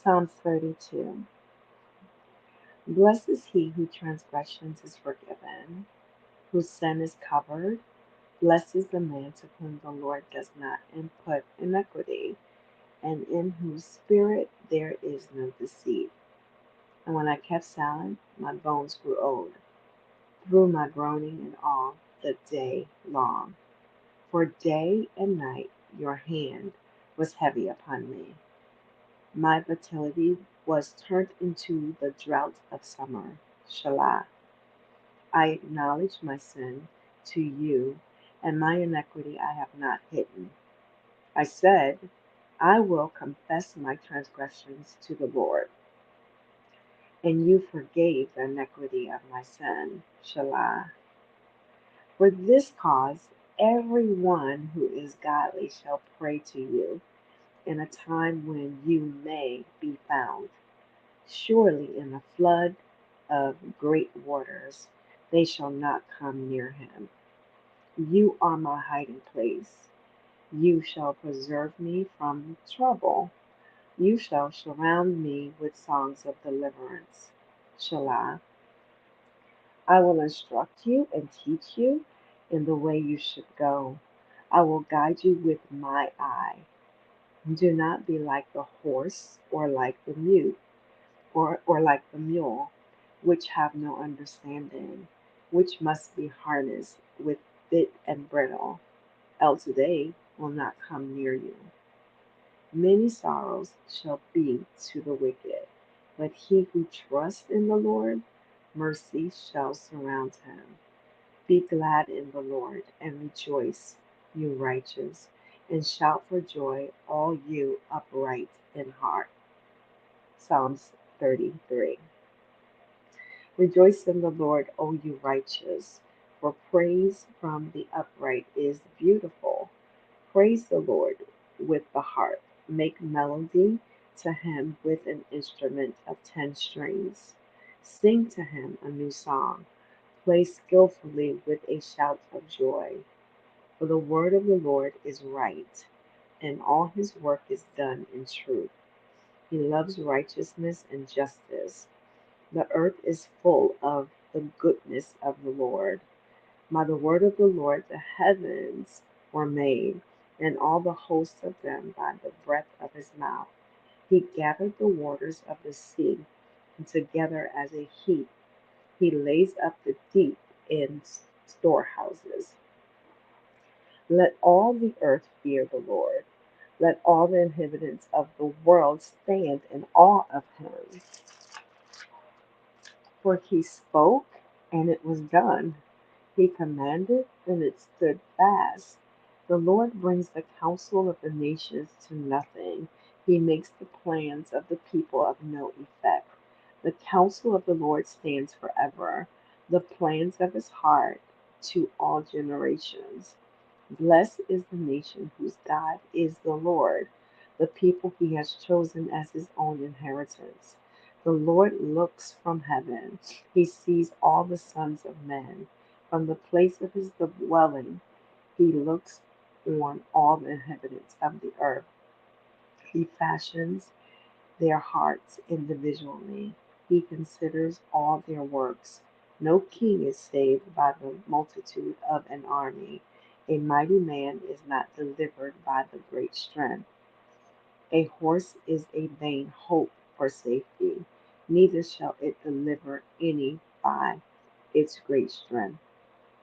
Psalms 32. Blessed is he whose transgressions is forgiven, whose sin is covered. Blessed is the man to whom the Lord does not impute iniquity, and in whose spirit there is no deceit. And when I kept silent, my bones grew old, through my groaning and all the day long. For day and night your hand was heavy upon me. My vitality was turned into the drought of summer. Shelah. I acknowledge my sin to you, and my iniquity I have not hidden. I said, I will confess my transgressions to the Lord, and you forgave the iniquity of my sin. Shelah. For this cause, every one who is godly shall pray to you in a time when you may be found. Surely in the flood of great waters they shall not come near him. You are my hiding place. You shall preserve me from trouble. You shall surround me with songs of deliverance. Shelah. I will instruct you and teach you in the way you should go. I will guide you with my eye. Do not be like the horse or like the mute or like the mule, which have no understanding, which must be harnessed with bit and bridle, else they will not come near you. Many sorrows shall be to the wicked, but he who trusts in the Lord, mercy shall surround him. Be glad in the Lord and rejoice, you righteous, and shout for joy, all you upright in heart. Psalms 33. Rejoice in the Lord, O you righteous, for praise from the upright is beautiful. Praise the Lord with the harp. Make melody to him with an instrument of 10 strings. Sing to him a new song. Play skillfully with a shout of joy. For the word of the Lord is right, and all his work is done in truth. He loves righteousness and justice. The earth is full of the goodness of the Lord. By the word of the Lord the heavens were made, and all the hosts of them by the breath of his mouth. He gathered the waters of the sea together as a heap. He lays up the deep in storehouses. Let all the earth fear the Lord. Let all the inhabitants of the world stand in awe of him. For he spoke, and it was done. He commanded, and it stood fast. The Lord brings the counsel of the nations to nothing. He makes the plans of the people of no effect. The counsel of the Lord stands forever, the plans of his heart to all generations. Blessed is the nation whose God is the Lord, the people he has chosen as his own inheritance. The Lord looks from heaven. He sees all the sons of men. From the place of his dwelling, he looks on all the inhabitants of the earth. He fashions their hearts individually. He considers all their works. No king is saved by the multitude of an army. A mighty man is not delivered by the great strength. A horse is a vain hope for safety, neither shall it deliver any by its great strength.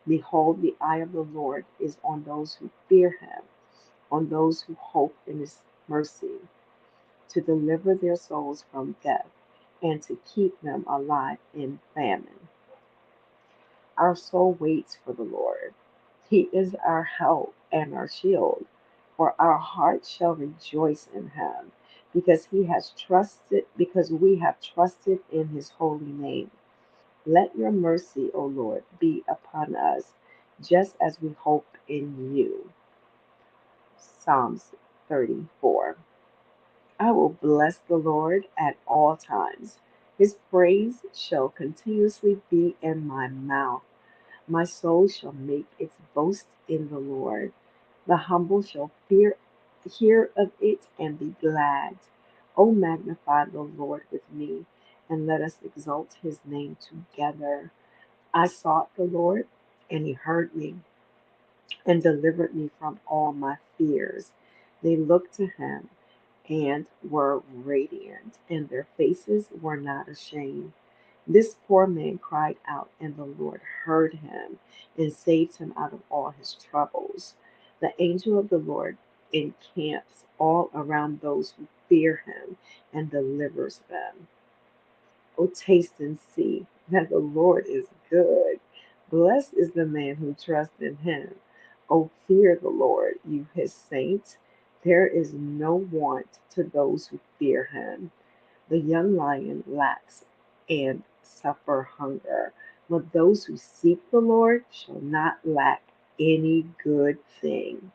Behold, the eye of the Lord is on those who fear him, on those who hope in his mercy, to deliver their souls from death, and to keep them alive in famine. Our soul waits for the Lord. He is our help and our shield, for our heart shall rejoice in him, because we have trusted in his holy name. Let your mercy, O Lord, be upon us, just as we hope in you. Psalms 34. I will bless the Lord at all times. His praise shall continuously be in my mouth. My soul shall make its boast in the Lord. The humble shall hear of it and be glad. O magnify the Lord with me, and let us exalt his name together. I sought the Lord, and he heard me and delivered me from all my fears. They looked to him and were radiant, and their faces were not ashamed. This poor man cried out, and the Lord heard him and saved him out of all his troubles. The angel of the Lord encamps all around those who fear him and delivers them. Oh, taste and see that the Lord is good. Blessed is the man who trusts in him. Oh, fear the Lord, you his saints. There is no want to those who fear him. The young lion lacks and suffer hunger, but those who seek the Lord shall not lack any good thing.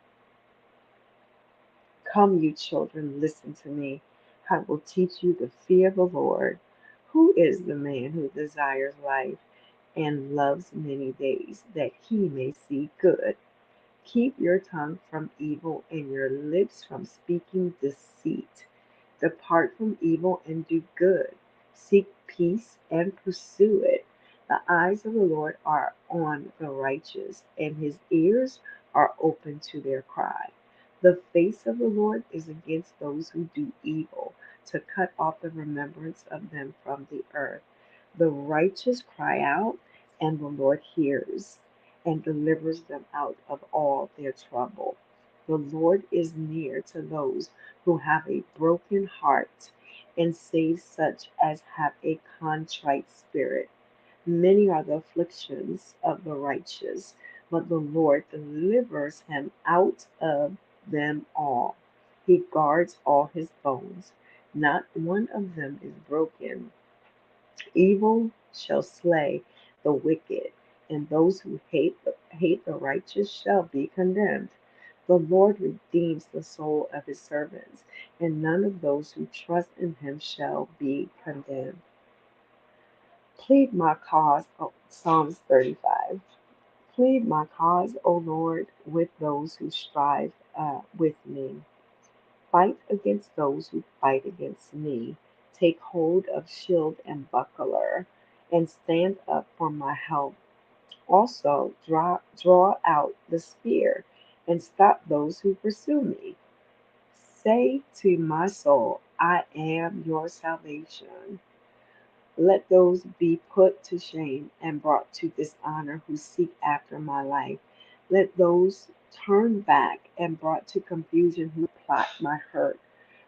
Come, you children, listen to me. I will teach you the fear of the Lord. Who is the man who desires life and loves many days, that he may see good? Keep your tongue from evil and your lips from speaking deceit. Depart from evil and do good. Seek peace and pursue it. The eyes of the Lord are on the righteous, and his ears are open to their cry. The face of the Lord is against those who do evil, to cut off the remembrance of them from the earth. The righteous cry out, and the Lord hears and delivers them out of all their trouble. The Lord is near to those who have a broken heart and saves such as have a contrite spirit. Many are the afflictions of the righteous, but the Lord delivers him out of them all. He guards all his bones, not one of them is broken. Evil shall slay the wicked, and those who hate the righteous shall be condemned. The Lord redeems the soul of his servants, and none of those who trust in him shall be condemned. Plead my cause, Psalms 35. Plead my cause, O Lord, with those who strive with me. Fight against those who fight against me. Take hold of shield and buckler, and stand up for my help. Also, draw out the spear, and stop those who pursue me. Say to my soul, I am your salvation. Let those be put to shame and brought to dishonor who seek after my life. Let those turn back and brought to confusion who plot my hurt.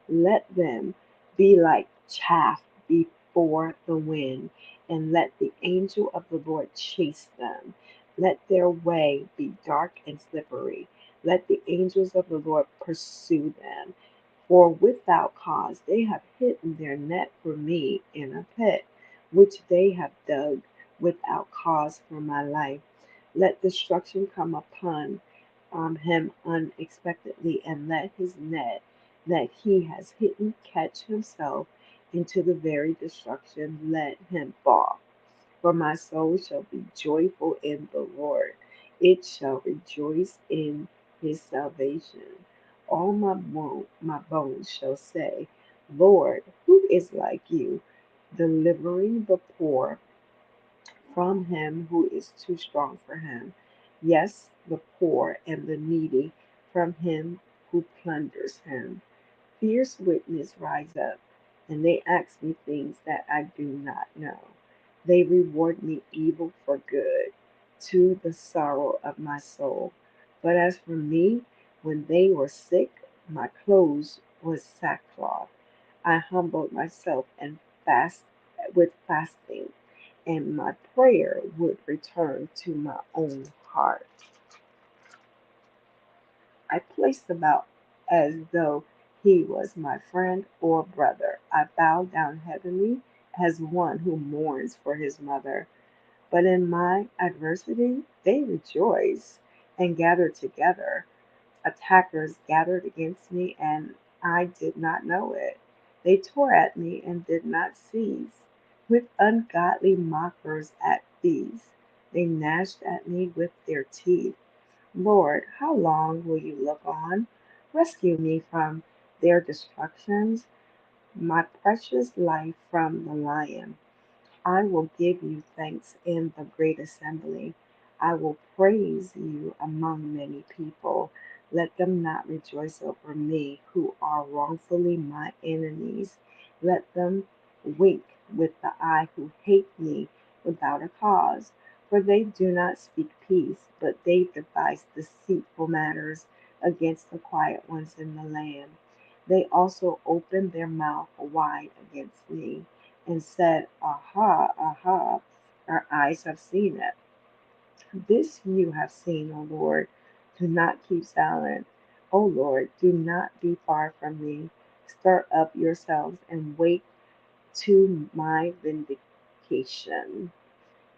Let them be like chaff before the wind, and let the angel of the Lord chase them. Let their way be dark and slippery. Let the angels of the Lord pursue them. For without cause they have hidden their net for me in a pit, which they have dug without cause for my life. Let destruction come upon him unexpectedly, and let his net that he has hidden catch himself into the very destruction. Let him fall. For my soul shall be joyful in the Lord. It shall rejoice in his salvation. All my bones shall say, Lord, who is like you, delivering the poor from him who is too strong for him. Yes, the poor and the needy from him who plunders him. Fierce witnesses rise up, and they ask me things that I do not know. They reward me evil for good, to the sorrow of my soul. But as for me, when they were sick, my clothes was sackcloth. I humbled myself and fast with fasting, and my prayer would return to my own heart. I placed about as though he was my friend or brother. I bowed down heavily as one who mourns for his mother. But in my adversity, they rejoiced and gathered together. Attackers gathered against me, and I did not know it. They tore at me and did not cease. With ungodly mockers at feast, they gnashed at me with their teeth. Lord, how long will you look on? Rescue me from their destructions. my precious life from the lion. I will give you thanks in the great assembly. I will praise you among many people. Let them not rejoice over me who are wrongfully my enemies. Let them wink with the eye who hate me without a cause. For they do not speak peace, but they devise deceitful matters against the quiet ones in the land. They also opened their mouth wide against me and said, Aha, aha, our eyes have seen it. This you have seen, O Lord. Do not keep silent. O Lord, do not be far from me. Stir up yourselves and wait to my vindication,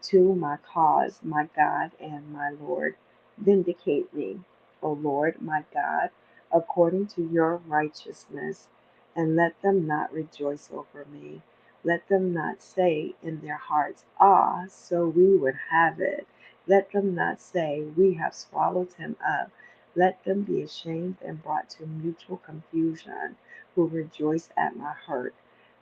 to my cause, my God and my Lord. Vindicate me, O Lord, my God, according to your righteousness, and let them not rejoice over me. Let them not say in their hearts, Ah, so we would have it. Let them not say, We have swallowed him up. Let them be ashamed and brought to mutual confusion, who rejoice at my hurt.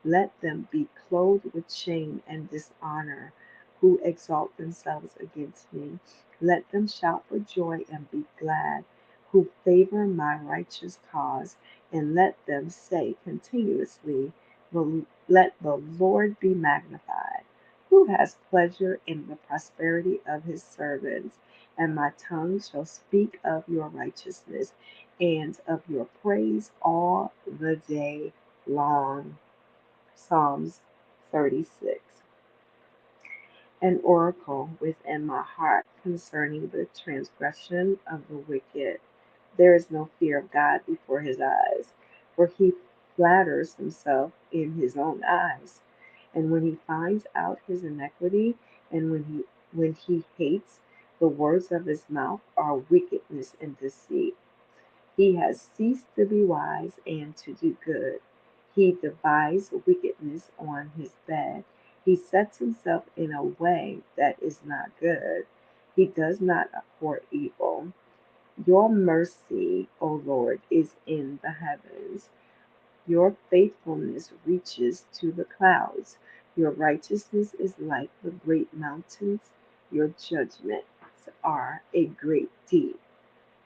Let them be clothed with shame and dishonor who exalt themselves against me. Let them shout for joy and be glad, who favor my righteous cause, and let them say continuously, Let the Lord be magnified, who has pleasure in the prosperity of his servants. And my tongue shall speak of your righteousness and of your praise all the day long. Psalms 36. An oracle within my heart concerning the transgression of the wicked. There is no fear of God before his eyes, for he flatters himself in his own eyes. And when he finds out his iniquity, and when he hates, the words of his mouth are wickedness and deceit. He has ceased to be wise and to do good. He devised wickedness on his bed. He sets himself in a way that is not good. He does not abhor evil. Your mercy, O Lord, is in the heavens. Your faithfulness reaches to the clouds. Your righteousness is like the great mountains. Your judgments are a great deep.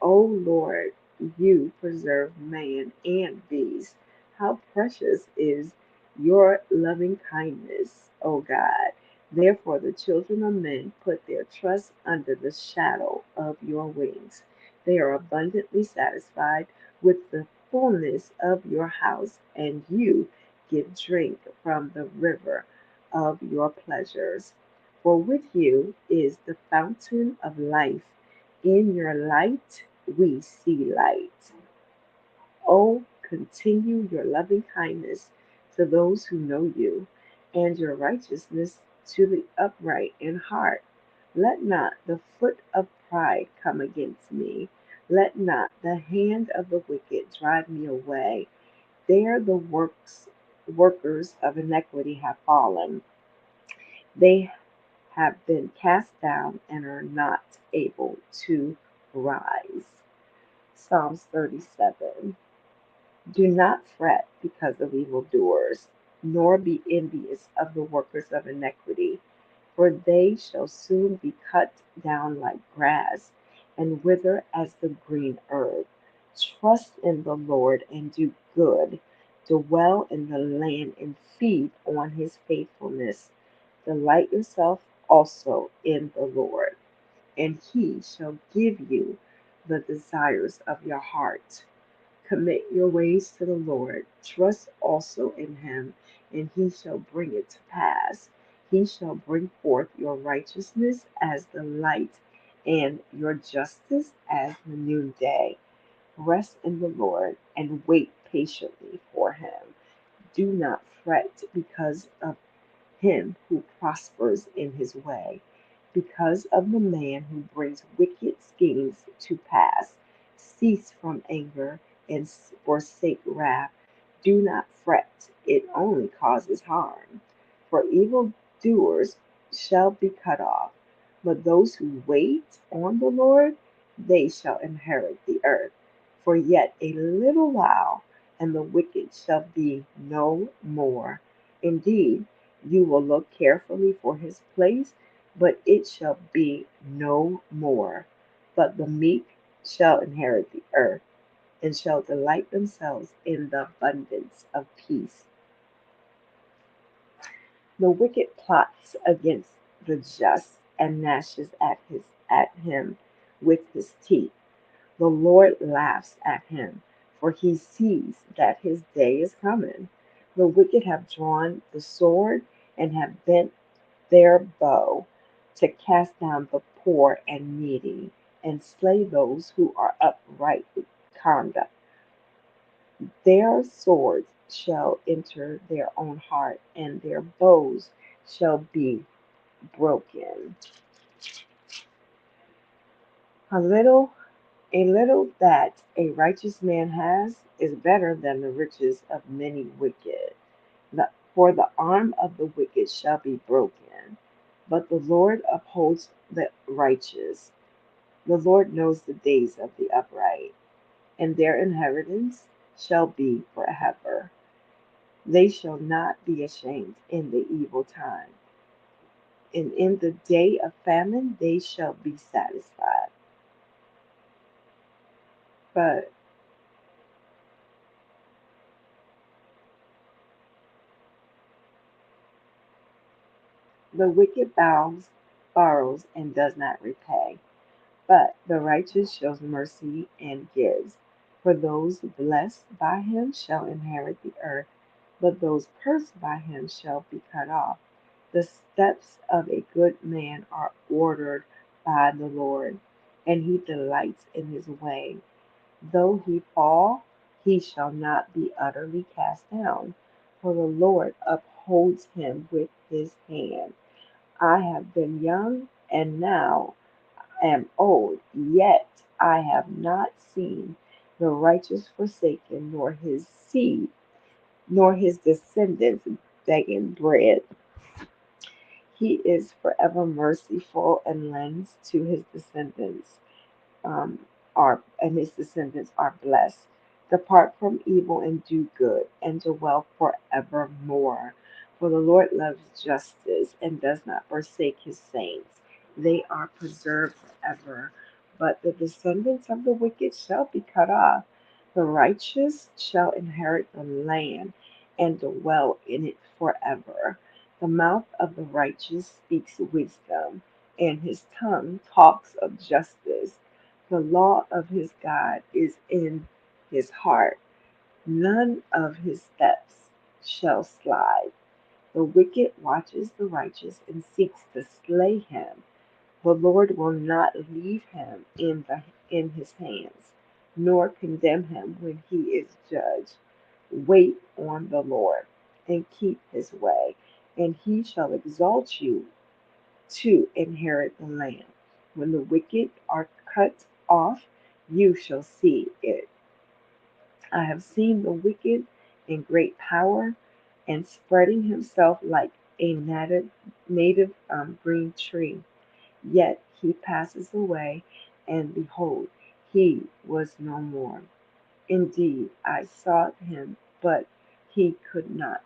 O Lord, you preserve man and beast. How precious is your loving kindness, O God. Therefore, the children of men put their trust under the shadow of your wings. They are abundantly satisfied with the fullness of your house, and you give drink from the river of your pleasures. For with you is the fountain of life. In your light we see light. Oh, continue your loving kindness to those who know you, and your righteousness to the upright in heart. Let not the foot of pride come against me. Let not the hand of the wicked drive me away. There the workers of iniquity have fallen. They have been cast down and are not able to rise. Psalms 37. Do not fret because of evildoers, nor be envious of the workers of iniquity, for they shall soon be cut down like grass and wither as the green herb. Trust in the Lord and do good. Dwell in the land and feed on his faithfulness. Delight yourself also in the Lord, and he shall give you the desires of your heart. Commit your ways to the Lord. Trust also in him, and he shall bring it to pass. He shall bring forth your righteousness as the light, and your justice as the noonday. Rest in the Lord and wait patiently for him. Do not fret because of him who prospers in his way, because of the man who brings wicked schemes to pass. Cease from anger and forsake wrath. Do not fret, it only causes harm. For evildoers shall be cut off, but those who wait on the Lord, they shall inherit the earth. For yet a little while, and the wicked shall be no more. Indeed, you will look carefully for his place, but it shall be no more. But the meek shall inherit the earth, and shall delight themselves in the abundance of peace. The wicked plots against the just and gnashes at him with his teeth. The Lord laughs at him, for he sees that his day is coming. The wicked have drawn the sword and have bent their bow to cast down the poor and needy and slay those who are upright with conduct. Their swords shall enter their own heart, and their bows shall be broken. A little A little that a righteous man has is better than the riches of many wicked. For the arm of the wicked shall be broken, but the Lord upholds the righteous. The Lord knows the days of the upright, and their inheritance shall be forever. They shall not be ashamed in the evil time, and in the day of famine they shall be satisfied. But the wicked borrows and does not repay, but the righteous shows mercy and gives. For those blessed by him shall inherit the earth, but those cursed by him shall be cut off. The steps of a good man are ordered by the Lord, and he delights in his way. Though he fall, he shall not be utterly cast down, for the Lord upholds him with his hand. I have been young, and now am old, yet I have not seen the righteous forsaken, nor his seed, nor his descendants begging bread. He is forever merciful and lends to his descendants um, and his descendants are blessed. Depart from evil and do good, and dwell forevermore. For the Lord loves justice and does not forsake his saints. They are preserved forever. But the descendants of the wicked shall be cut off. The righteous shall inherit the land and dwell in it forever. The mouth of the righteous speaks wisdom, and his tongue talks of justice. The law of his God is in his heart. None of his steps shall slide. The wicked watches the righteous and seeks to slay him. The Lord will not leave him in his hands, nor condemn him when he is judged. Wait on the Lord and keep his way, and he shall exalt you to inherit the land. When the wicked are cut off, you shall see it. I have seen the wicked in great power and spreading himself like a native green tree. Yet he passes away, and behold, he was no more. Indeed, I sought him, but he could not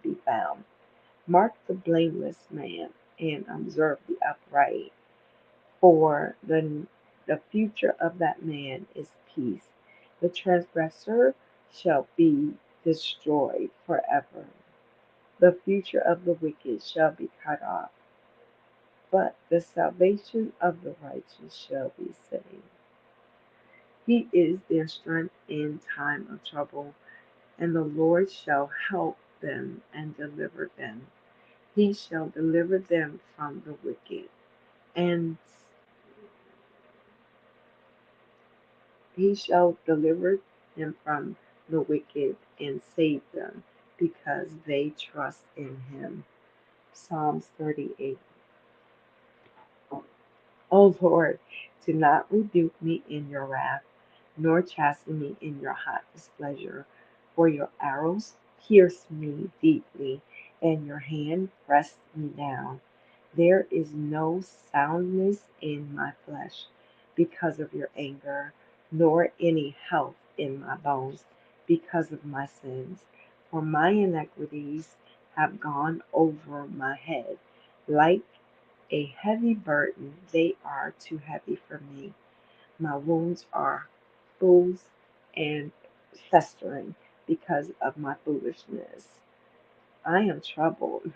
be found. Mark the blameless man and observe the upright, for the future of that man is peace. The transgressor shall be destroyed forever. The future of the wicked shall be cut off, but the salvation of the righteous shall be saved. He is their strength in time of trouble, and the Lord shall help them and deliver them. He shall deliver them from the wicked, and he shall deliver them from the wicked and save them, because they trust in him. Psalms 38. O Lord, do not rebuke me in your wrath, nor chasten me in your hot displeasure. For your arrows pierce me deeply, and your hand pressed me down. There is no soundness in my flesh because of your anger, nor any health in my bones. because of my sins. For my iniquities have gone over my head. Like a heavy burden, they are too heavy for me. My wounds are full and festering because of my foolishness. I am troubled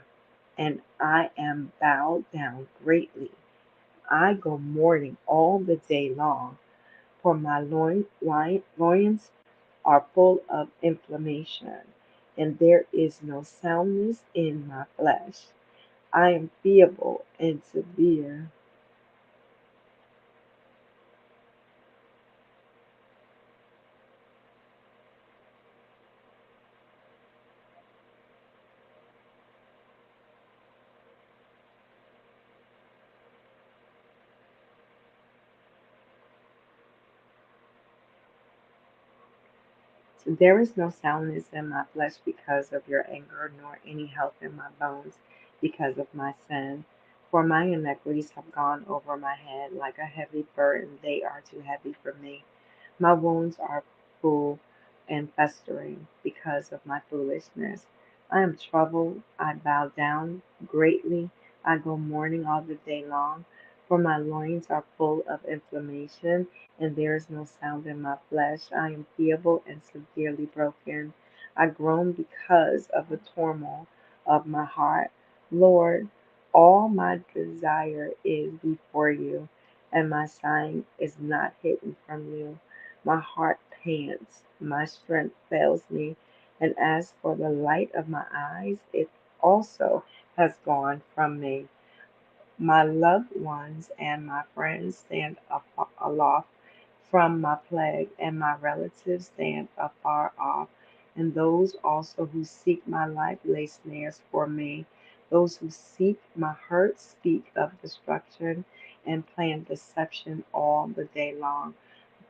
and I am bowed down greatly. I go mourning all the day long, for my loins are full of inflammation, and there is no soundness in my flesh. I am feeble and severe. There is no soundness in my flesh because of your anger, nor any health in my bones because of my sin. For my iniquities have gone over my head like a heavy burden, they are too heavy for me. My wounds are full and festering because of my foolishness. I am troubled, I bow down greatly, I go mourning all the day long, for my loins are full of inflammation, and there is no sound in my flesh. I am feeble and severely broken. I groan because of the turmoil of my heart. Lord, all my desire is before you, and my sighing is not hidden from you. My heart pants, my strength fails me, and as for the light of my eyes, it also has gone from me. My loved ones and my friends stand aloft from my plague, and my relatives stand afar off. And those also who seek my life lay snares for me. Those who seek my hurt speak of destruction and plan deception all the day long.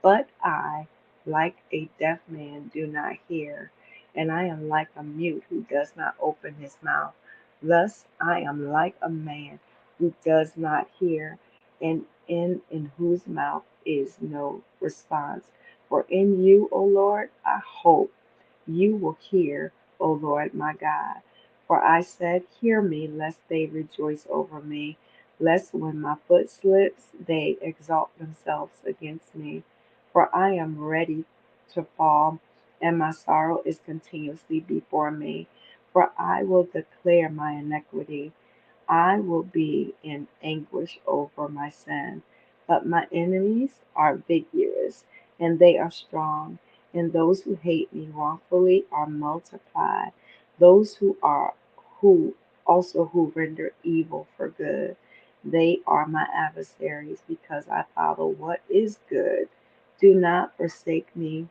But I, like a deaf man, do not hear, and I am like a mute who does not open his mouth. Thus I am like a man who does not hear, and in whose mouth is no response. For in you, O Lord, I hope. You will hear, O Lord my God. For I said, hear me, lest they rejoice over me, lest when my foot slips, they exalt themselves against me. For I am ready to fall, and my sorrow is continuously before me. For I will declare my iniquity. I will be in anguish over my sin. But my enemies are vigorous, and they are strong, and those who hate me wrongfully are multiplied. Those who also who render evil for good. They are my adversaries because I follow what is good. Do not forsake me,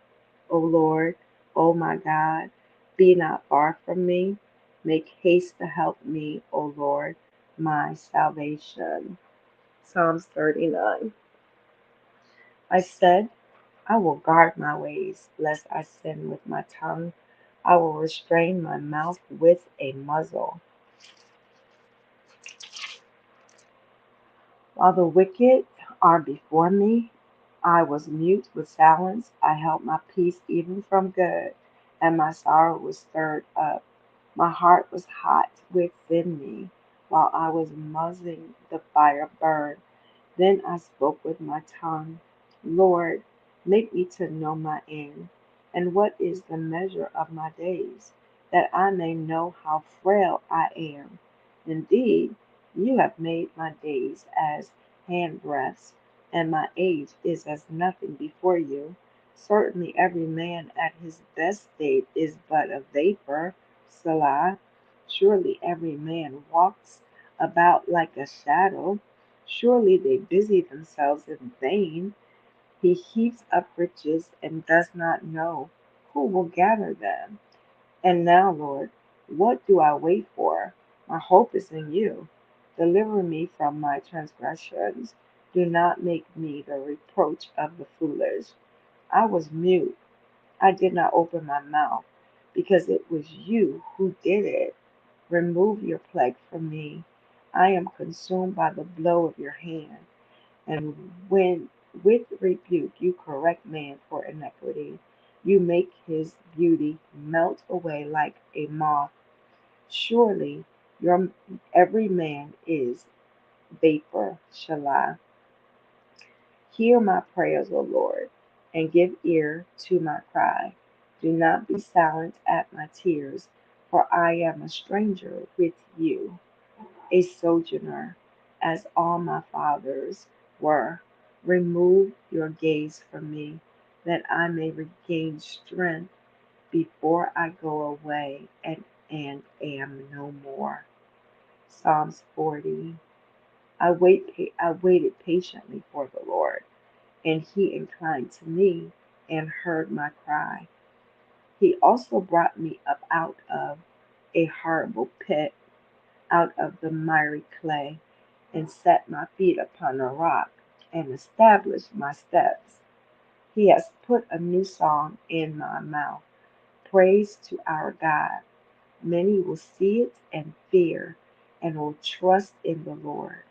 O Lord, O my God. Be not far from me. Make haste to help me, O Lord, my salvation. Psalms 39. I said, I will guard my ways, lest I sin with my tongue. I will restrain my mouth with a muzzle. While the wicked are before me, I was mute with silence. I held my peace even from good, and my sorrow was stirred up. My heart was hot within me, while I was muzzling the fire burned. Then I spoke with my tongue. Lord, make me to know my end, and what is the measure of my days, that I may know how frail I am. Indeed, you have made my days as handbreadths, and my age is as nothing before you. Certainly every man at his best state is but a vapor. Selah. Surely every man walks about like a shadow. Surely they busy themselves in vain. He heaps up riches and does not know who will gather them. And now, Lord, what do I wait for? My hope is in you. Deliver me from my transgressions. Do not make me the reproach of the foolish. I was mute. I did not open my mouth because it was you who did it. Remove your plague from me. I am consumed by the blow of your hand. And when with rebuke you correct man for iniquity, You make his beauty melt away like a moth. Surely your every man is vapor. Shalah. Hear my prayers, O Lord, and give ear to my cry. Do not be silent at my tears, for I am a stranger with you, a sojourner, as all my fathers were. Remove your gaze from me, that I may regain strength before I go away and am no more. Psalms 40. I waited patiently for the Lord, and he inclined to me and heard my cry. He also brought me up out of a horrible pit, out of the miry clay, and set my feet upon a rock, and established my steps. He has put a new song in my mouth, praise to our God. Many will see it and fear, and will trust in the Lord.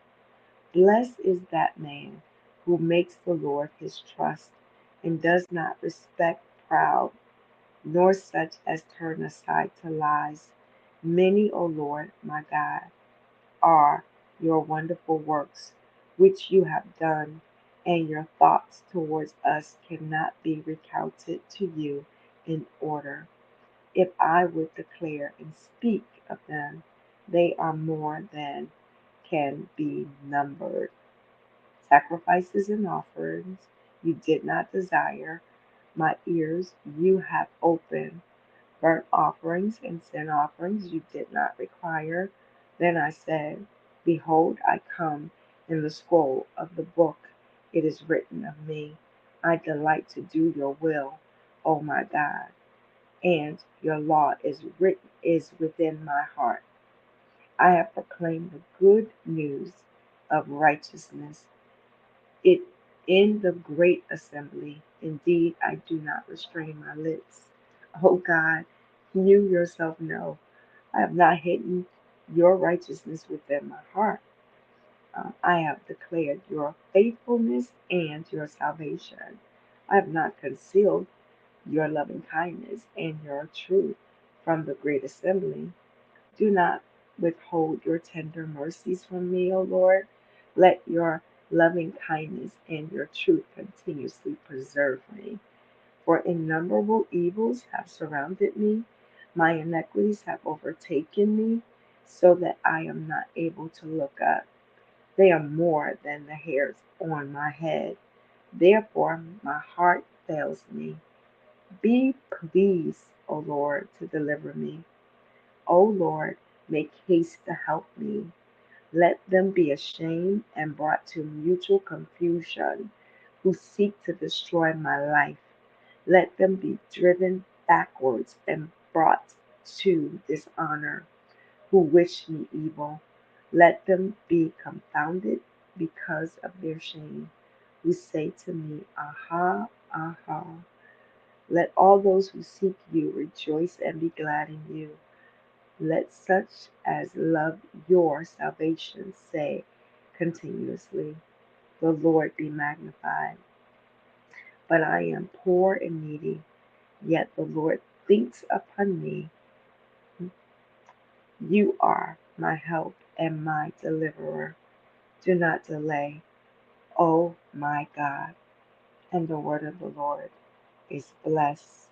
Blessed is that man who makes the Lord his trust, and does not respect proud, nor such as turn aside to lies. Many, O Lord, my God, are your wonderful works which you have done, and your thoughts towards us cannot be recounted to you in order. If I would declare and speak of them, they are more than can be numbered. Sacrifices and offerings you did not desire, my ears you have opened. Burnt offerings and sin offerings you did not require. Then I said, behold, I come. In the scroll of the book it is written of me, I delight to do your will, O my God, and your law is within my heart. I have proclaimed the good news of righteousness it in the great assembly. Indeed, I do not restrain my lips. O God, you yourself know I have not hidden your righteousness within my heart. I have declared your faithfulness and your salvation. I have not concealed your loving kindness and your truth from the great assembly. Do not withhold your tender mercies from me, O Lord. Let your loving kindness and your truth continuously preserve me. For innumerable evils have surrounded me, my iniquities have overtaken me, so that I am not able to look up. They are more than the hairs on my head. Therefore, my heart fails me. Be pleased, O Lord, to deliver me. O Lord, make haste to help me. Let them be ashamed and brought to mutual confusion who seek to destroy my life. Let them be driven backwards and brought to dishonor who wish me evil. Let them be confounded because of their shame, who say to me, aha, aha. Let all those who seek you rejoice and be glad in you. Let such as love your salvation say continuously, the Lord be magnified. But I am poor and needy, yet the Lord thinks upon me. You are my help and my deliverer. Do not delay, O my God. And the word of the Lord is blessed.